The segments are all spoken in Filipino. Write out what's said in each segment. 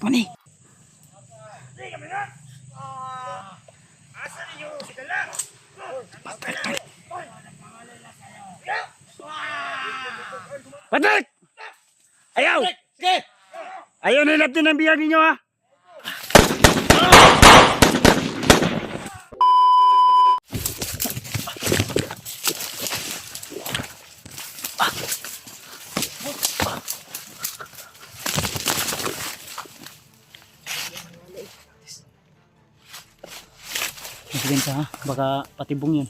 Mani. Patrick! Ayaw! Ayaw na natin ang biyag ninyo ha! Magiging ha, baka patibong yun.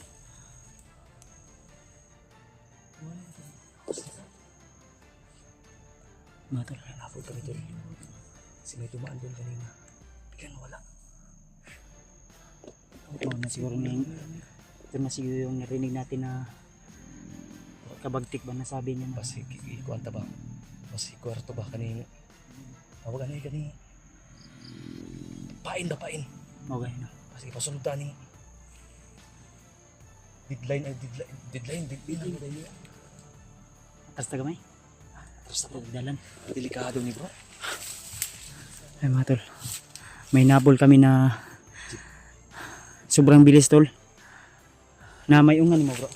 Matol, nafod kami tol. Kasi may dumaan doon kanina. Biglang wala. Oo na siguro yung ito na siguro yung narinig natin na kabagtik ba nasabi niya. Basi ikuan ta ba? Basi kwarto ba kanino? Awag ani kani. Pain da pain. Okay na. Basi pasunod ta ni. Deadline. Atas ta gamay. Tapos na Dalan. delikado ni bro. Ay matol. May nabol kami na sobrang bilis tol. Na may ungan mo bro.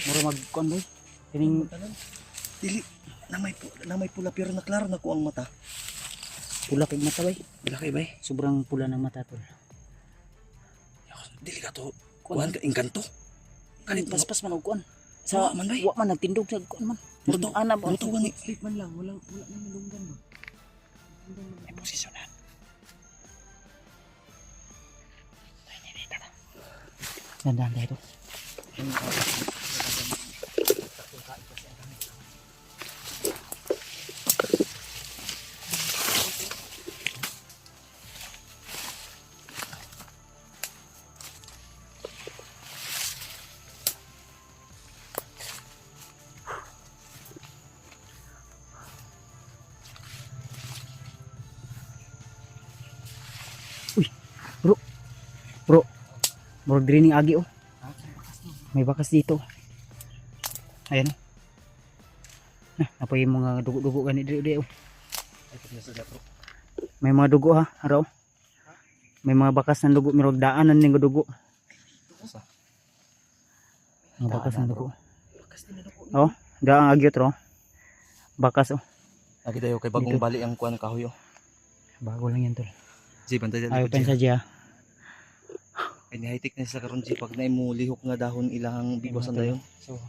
Mura magkuan boy. Kining Dili na may pula pero na klaro na ko ang mata. pula kay mata bay. Wala kay bay. Sobrang pula ng mata tol. Delikado. Kuan ka engkanto. Kanit mas Paspas man og kuan. Sa man bay. Wa man nagtindog sa kuan man. Luto. Ana mo. Luto gani. Sleep man lang, wala man malunggan ba? May posisyonan. Dandan dito. Bro, greening agi oh. May bakas dito. Ayan oh. Nah, apa yung mga dugo-dugo gani diri oh. May mga dugo ha, araw. May mga bakas ng dugo, mirog daanan ning dugo. Mga bakas ng dugo. Oh, daang agi tro. Bakas oh. Lagi dayo kay bagong Dito. bali ang kuan kahoy. Bago lang yan tol. Ji bantay Ayaw pa sa diya. Ay nihitik na sa karon ji pag naay mo lihok nga dahon ilang bigwasan dayon. So,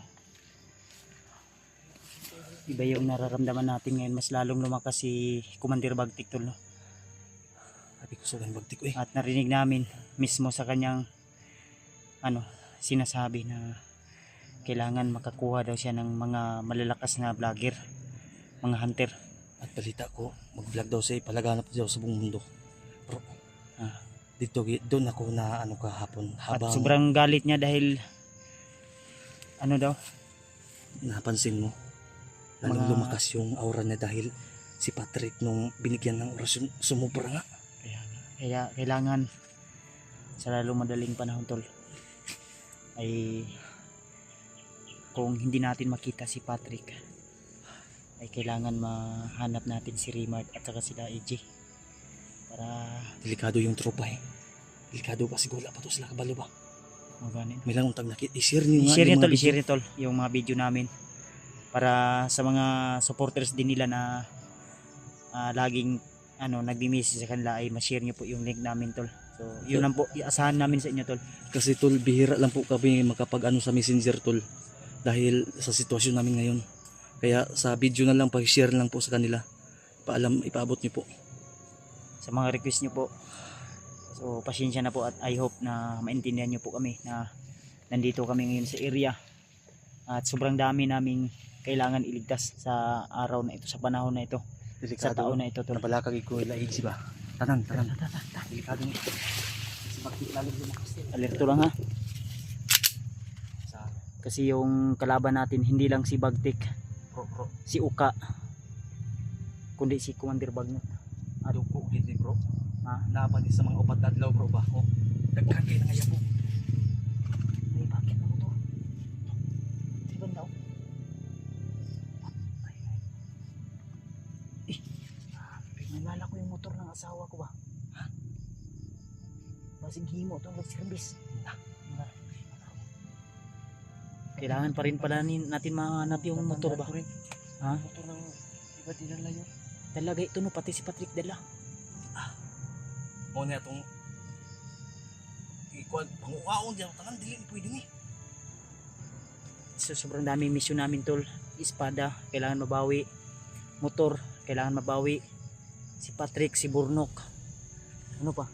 iba yung nararamdaman natin ngayon. Mas lalong lumakas si Commander Bagtik tol, no? Abi ko sa bagtik At narinig namin mismo sa kanyang sinasabi na kailangan makakuha daw siya ng mga malalakas na vlogger, mga hunter. At balita ko mag-vlog daw siya palaganap daw sa buong mundo. Bro. Dito doon ako na kahapon At habang sobrang galit niya dahil daw napansin mo lalong Mga- lumakas yung aura niya dahil si Patrick nung binigyan ng orasyon sumubra nga. kaya kailangan sa lalong madaling panahon tol ay kung hindi natin makita si Patrick ay kailangan mahanap natin si Rimard at saka sila AJ para Delikado yung tropa Delikado pa siguro pa to sila kabalo ba. maganin. May lang untag i-share niyo nga I-share yung nyo mga tol, video. i-share nyo tol yung mga video namin para sa mga supporters din nila na laging nagbi-message sa kanila ay ma-share nyo po yung link namin tol. So yun lang po, iasahan namin sa inyo tol. Kasi tol bihira lang po kami makapag sa messenger tol dahil sa sitwasyon namin ngayon. Kaya sa video na lang pag-share lang po sa kanila. Ipaabot niyo po. Sa mga request nyo po. So pasensya na po at I hope na maintindihan nyo po kami na nandito kami ngayon sa area at sobrang dami naming kailangan iligtas sa araw na ito, sa panahon na ito, sa taon na ito tol. Nabalakag ko ila AG ba. Tanan. Delikado ni. Si Bakit lalo lumakas din. Alerto lang ha. Kasi yung kalaban natin hindi lang si Bagtik, Bro. si Uka, kundi si Commander Bagnot. Ado ko hindi bro. Ha? Laban din sa mga upat adlaw bro ba. Daghan kay nga yabo. Ay, bakit na mo to? Di ba daw? Nalala ko yung motor ng asawa ko ba? Ha? Basig himo itong nag-service. Kailangan pa rin pala natin mahanap yung motor ba? Ha? Motor ng iba dinala yun. Talaga ito no, pati si Patrick dala. Mo na itong ikuan, pangukaon dyan, tangan, dili, pwede ni. So, sobrang daming mission namin tol. Espada, kailangan mabawi. Motor, kailangan mabawi. Si Patrick, si Burnok. Ano pa?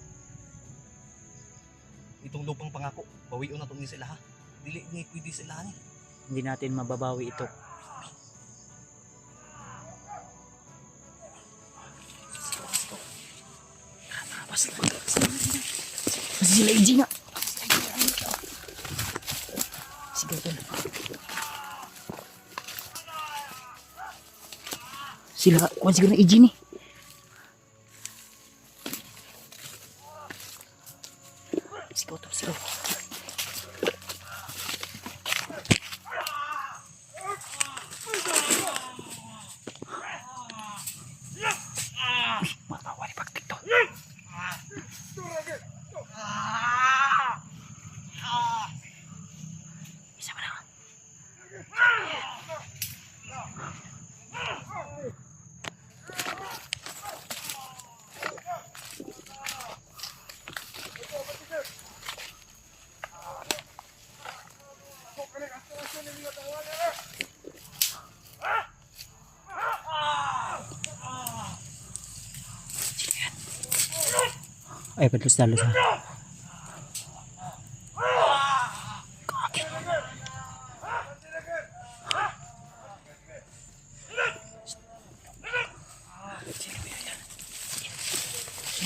Itong lupang pangako, bawion na itong ni sila ha. Dili ni pwede sila ni. Hindi natin mababawi ito. Basta sila EG nga. Sige tol. Sila, kuhan siguro ng EG ni. Sigaw tol, sigaw. Matawa ni Patrick to. Isa ba na? Ay, padlos talo sa. Kaki.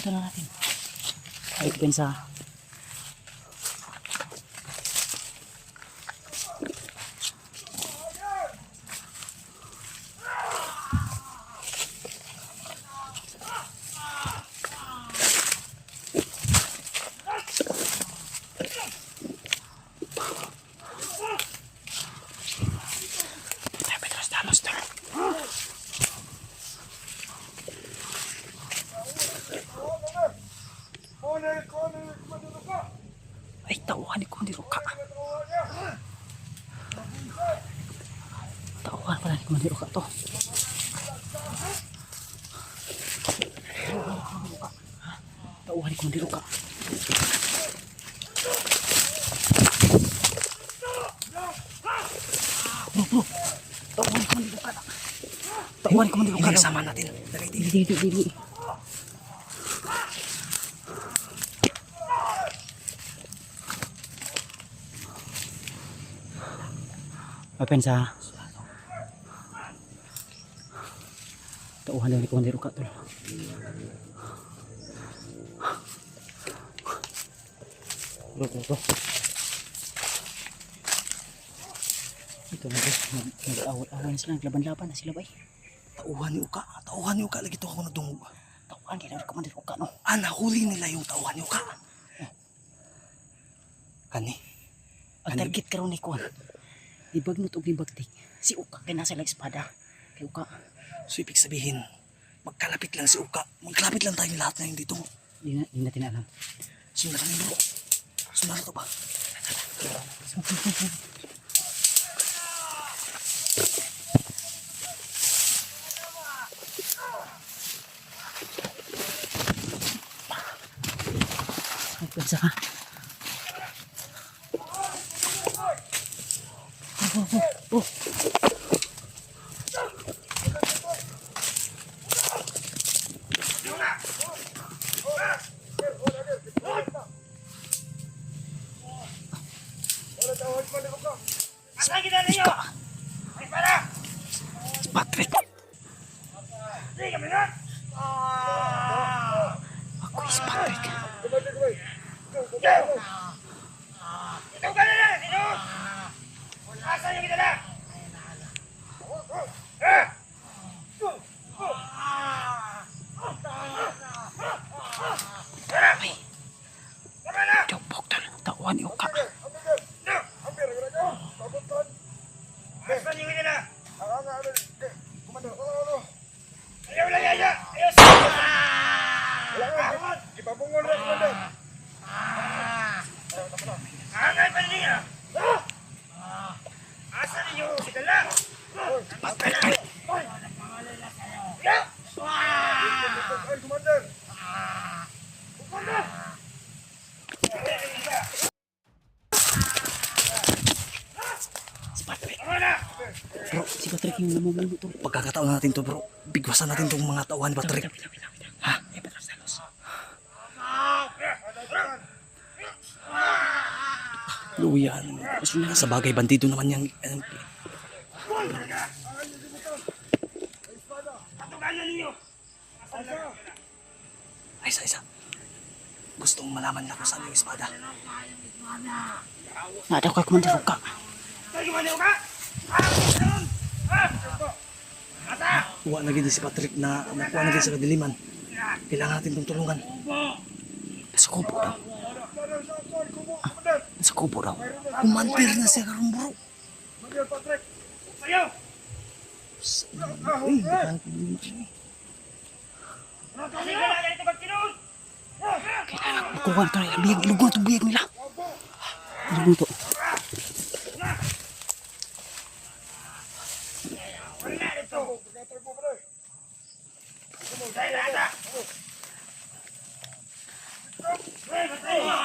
Ito na natin. Ay, pensa. Ay, padlos talos tol. Ay, tauhan ni Kundi Ruka. Tauhan pala ni Kundi Ruka to. Tauhan ni Kundi Ruka. Bro. Tauhan ni Kundi Ruka. Tauhan ni Kundi Ruka. Sama natin. Dili. Mapensa. Tauhan lang ni Kundi Ruka tol. Bro. Ito na guys, nag-awal-awal na sila, naglaban-laban na sila ba eh. Tauhan ni Uka, lagi to ako nadungog. Tauhan nila ni Kundi Ruka no. Nahuli nila yung tauhan ni Uka. Kani? Ang target karon ni Kuan. Ibagnot og nibagtik. Si Uka kay nasa lang espada. Kay Uka. So ibig sabihin, magkalapit lang si Uka. Magkalapit lang tayo lahat na yung dito. Di natin alam. Sundan kami bro. Sundan to ba? Magpensa ka. Oh. Si Patrick. Ako si Patrick. Ikaw ka na lang! Sino? Asan yung kita na? Ay. Jopok tol. Tauhan ni Uka. Asan yung kita na? Ayaw lang yaya! natin to bro. Bigwasan natin tong mga tauhan ni Patrick. Ha? Luyan. Sa bagay, bandido naman yung... Isa. Gustong malaman na kung saan yung espada. Nadaw ka kumandir ka. Kuha na gini si Patrick na nakuha na gini sa kadiliman. Kailangan natin itong tulungan. Nasa kubo daw. Nasa kubo daw. Kumantir na siya karong bro. Ayaw! Uy, baka Kuha na ito nila. Biyag. Ilugon itong biyag nila. Ilugon ito.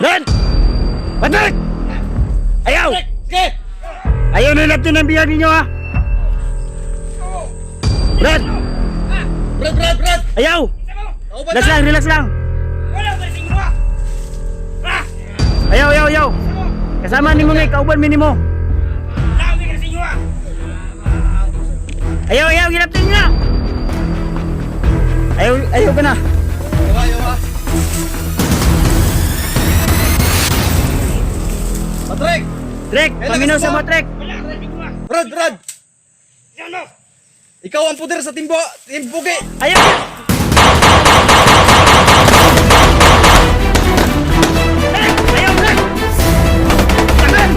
Brad! Patrick! Ayaw! Ayaw na natin ang biyag ninyo ha! Brad! Brad! Ayaw! Relax lang! Wala ba sing mo? Ayaw! Kasama ni mo nga, kauban minimo. Lagi ka sing mo. Ayaw, ginapin niya! Ayaw ka na! Yawa. Patrick! Trek! Paminaw sa mo, Trek! Wala ka sing mo. Brad! Yan mo. Ikaw ang puder sa timbugi! Ayaw! Ayaw, Trek! Tagan!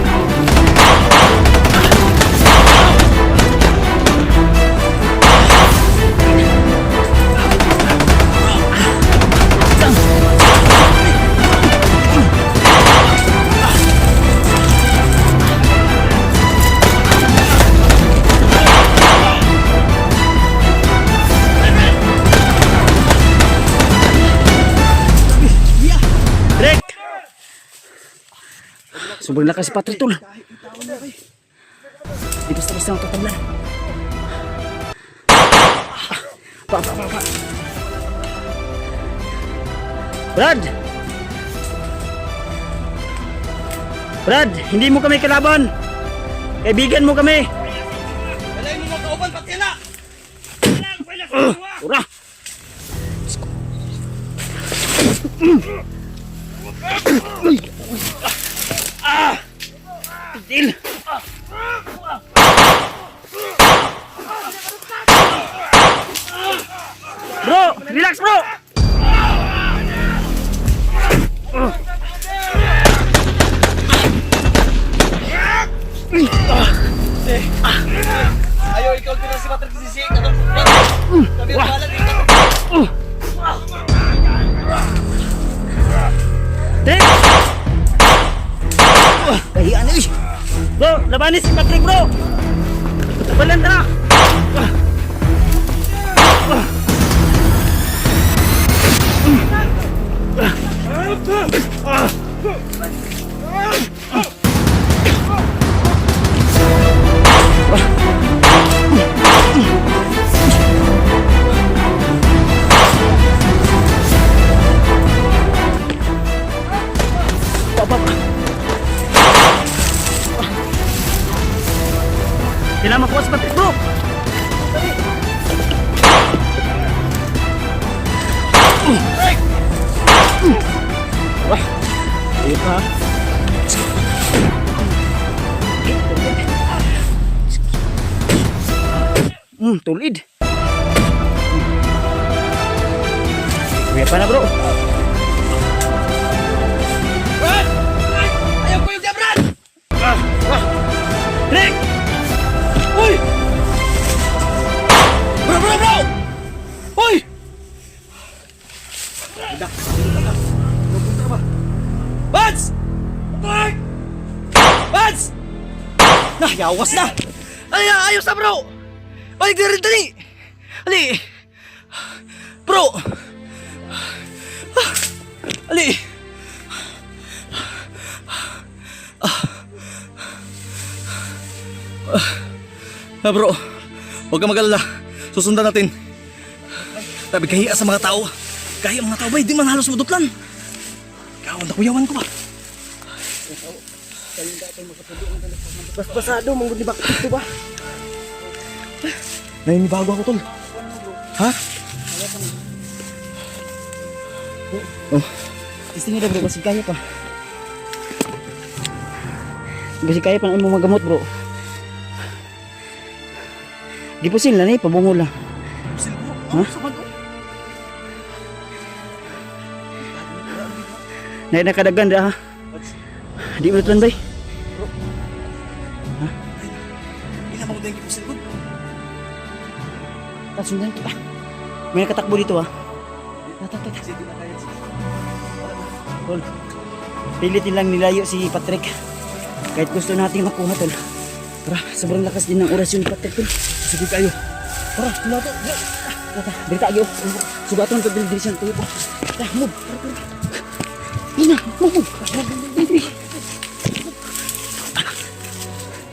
Trek! Sobrang lakas si Patrick tol. Di basta-basta ang tatablan. Pa. Brad, hindi mo kami kalaban. Kaibigan mo kami. Walay mo makauban, pati na! Wala sing mo. Ura! Dil! Bro! Relax bro! Ayaw, ikaw din si Patrick sisi. Kami ang bahala ni Patrick. Trek! Kahiyan eh! Bro! Labanin si Patrick bro! Tabalan tara! Kailangan makuha si Patrick bro! Wah! Ayun pa ha! Tulid! Kuya pa na bro! Brad! Ayaw ko yung dyan, Brad! Trek! Uy! Bro! Uy! Bads! Bads! Yawas na! Ayos na bro! Balik na rin dali! Ali! Bro! Ali! Bro, huwag ka mag-alala. Susundan natin. Tabi kahiya sa mga tao. Kahiya mga tao ba, hindi man halos madutlan. Kawan na kuyawan ko ba? Basado, manggod ni bakit ito ba? Naninibago ako tol. Ha? Oh. Testing nila bro, kasi kaya pa. Kasi kaya pa na mo magamot bro. Di po sila na pabungo lang. Ha? Na nakadagan ra ha. Di mo tulan bay. Ina mo dahil ko silbog. Tasundan kita. May nakatakbo dito ha. Tol. Pilit nilang nilayo si Patrick. Kahit gusto nating makuha tol. Tara, sobrang lakas din ng orasyon ni Patrick tol. Sige kayo. Tara, tula to. Tara, berita agyo. Sugaton to dili siya tuyo. Tara, move. Ina, move.